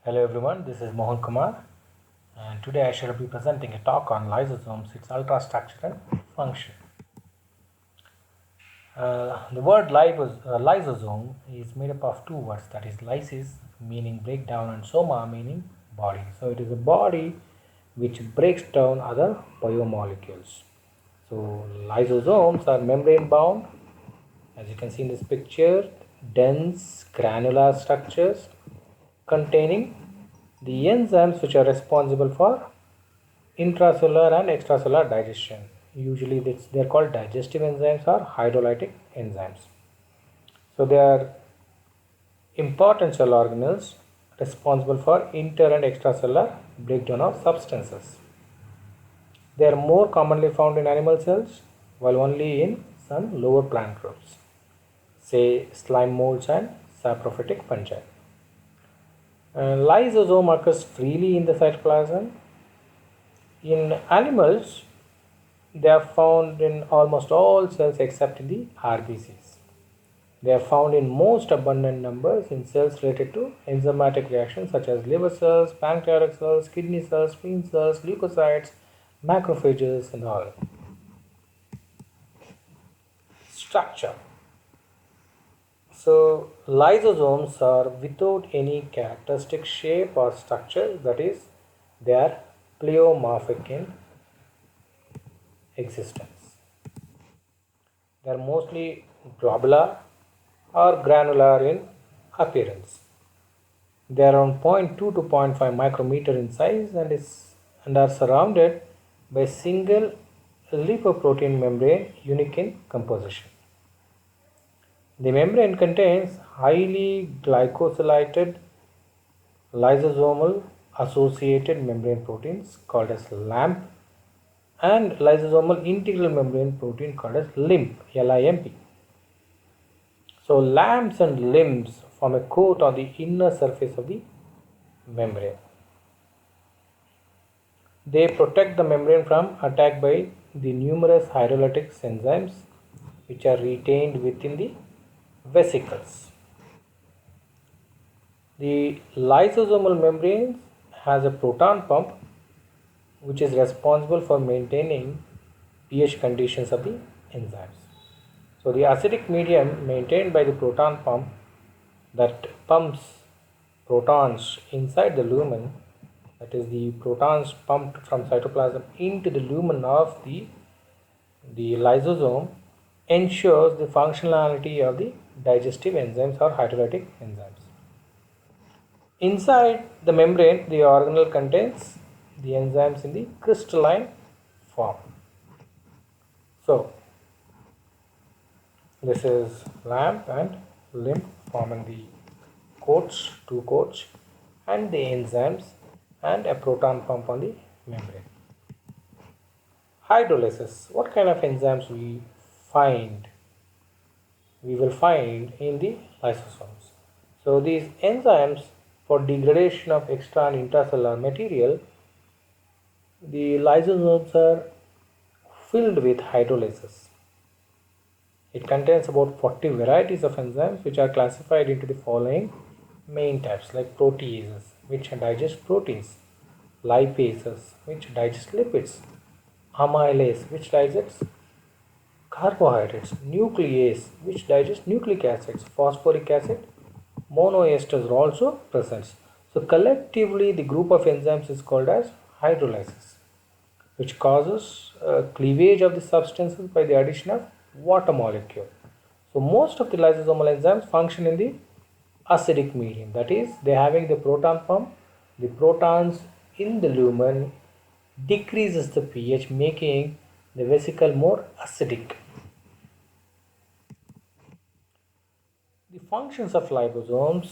Hello everyone, this is Mohan Kumar and today I shall be presenting a talk on lysosomes, its ultrastructure and function. The word lysosome is made up of two words, that is lysis meaning breakdown and soma meaning body. So it is a body which breaks down other biomolecules. So lysosomes are membrane bound, as you can see in this picture, dense granular structures containing the enzymes which are responsible for intracellular and extracellular digestion. Usually they are called digestive enzymes or hydrolytic enzymes. So they are important cell organelles responsible for inter and extracellular breakdown of substances. They are more commonly found in animal cells while only in some lower plant groups, say slime molds and saprophytic fungi. Lysosome occurs freely in the cytoplasm. In animals, they are found in almost all cells except in the RBCs. They are found in most abundant numbers in cells related to enzymatic reactions such as liver cells, pancreatic cells, kidney cells, spleen cells, leukocytes, macrophages, and all. Structure. So, lysosomes are without any characteristic shape or structure, that is, they are pleomorphic in existence. They are mostly globular or granular in appearance. They are around 0.2 to 0.5 micrometer in size and are surrounded by a single lipoprotein membrane unique in composition. The membrane contains highly glycosylated lysosomal associated membrane proteins called as LAMP and lysosomal integral membrane protein called as LIMP, LIMP. So lamps and limbs form a coat on the inner surface of the membrane. They protect the membrane from attack by the numerous hydrolytic enzymes which are retained within the vesicles. The lysosomal membrane has a proton pump which is responsible for maintaining pH conditions of the enzymes. So the acidic medium maintained by the proton pump that pumps protons inside the lumen, that is the protons pumped from cytoplasm into the lumen of the lysosome, ensures the functionality of the digestive enzymes or hydrolytic enzymes. Inside the membrane, the organelle contains the enzymes in the crystalline form. So this is lamp and lymph forming the coats, two coats, and the enzymes and a proton pump on the membrane. Hydrolysis. What kind of enzymes we will find in the lysosomes. So these enzymes for degradation of extra and intracellular material, the lysosomes are filled with hydrolysis. It contains about 40 varieties of enzymes which are classified into the following main types, like proteases which digest proteins, lipases which digest lipids, amylase which digests carbohydrates, nuclease which digests nucleic acids, phosphoric acid, monoesters are also present. So collectively the group of enzymes is called as hydrolysis, which causes cleavage of the substances by the addition of water molecule. So most of the lysosomal enzymes function in the acidic medium, that is they having the proton pump, the protons in the lumen decreases the pH, making the vesicle more acidic. The functions of liposomes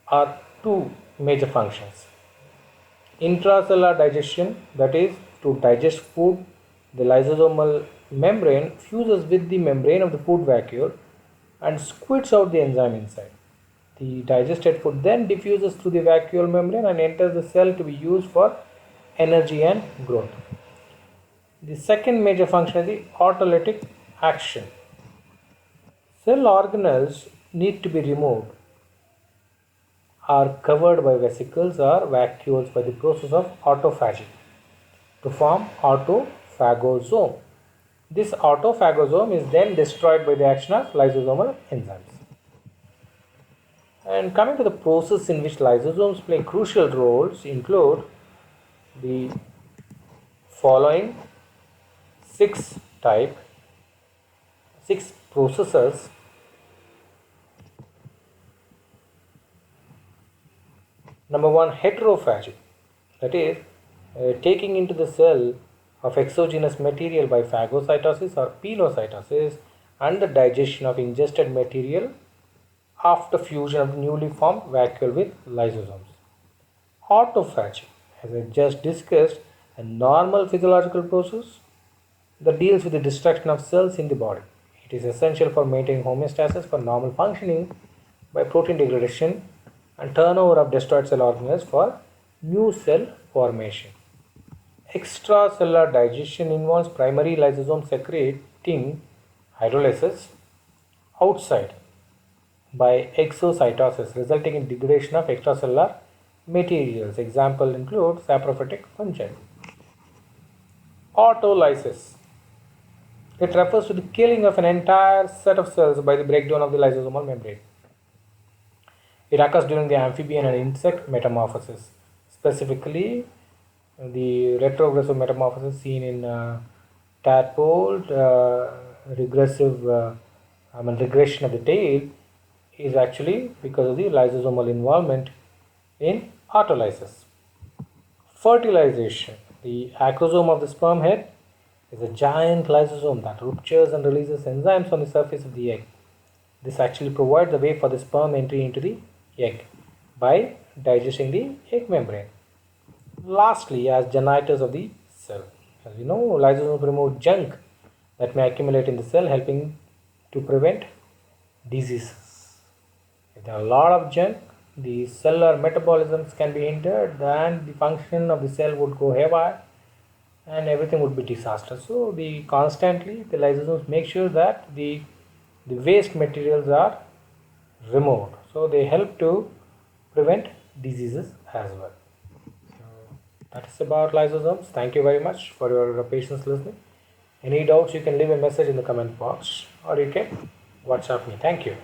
are two major functions. Intracellular digestion, that is to digest food, the lysosomal membrane fuses with the membrane of the food vacuole and squirts out the enzyme inside. The digested food then diffuses through the vacuole membrane and enters the cell to be used for energy and growth. The second major function is the autolytic action. Cell organelles need to be removed are covered by vesicles or vacuoles by the process of autophagy to form autophagosome. This autophagosome is then destroyed by the action of lysosomal enzymes. And coming to the process in which lysosomes play crucial roles include the following six processes. Number one, heterophagy, that is taking into the cell of exogenous material by phagocytosis or pilocytosis and the digestion of ingested material after fusion of newly formed vacuole with lysosomes. Autophagy, as I just discussed, a normal physiological process that deals with the destruction of cells in the body. It is essential for maintaining homeostasis for normal functioning by protein degradation and turnover of destroyed cell organelles for new cell formation. Extracellular digestion involves primary lysosome secreting hydrolysis outside by exocytosis, resulting in degradation of extracellular materials. Example include saprophytic fungi. Autolysis. It refers to the killing of an entire set of cells by the breakdown of the lysosomal membrane. It occurs during the amphibian and insect metamorphosis, specifically the retrogressive metamorphosis seen in tadpole. Regression of the tail is actually because of the lysosomal involvement in autolysis. Fertilization. The acrosome of the sperm head is a giant lysosome that ruptures and releases enzymes on the surface of the egg. This actually provides the way for the sperm entry into the egg by digesting the egg membrane. Lastly, as generators of the cell. As you know, lysosomes remove junk that may accumulate in the cell, helping to prevent diseases. If there are a lot of junk, the cellular metabolisms can be hindered and the function of the cell would go haywire and everything would be disaster. So the lysosomes make sure that the waste materials are removed. So they help to prevent diseases as well. So that is about lysosomes. Thank you very much for your patience listening. Any doubts, you can leave a message in the comment box or you can WhatsApp me. Thank you.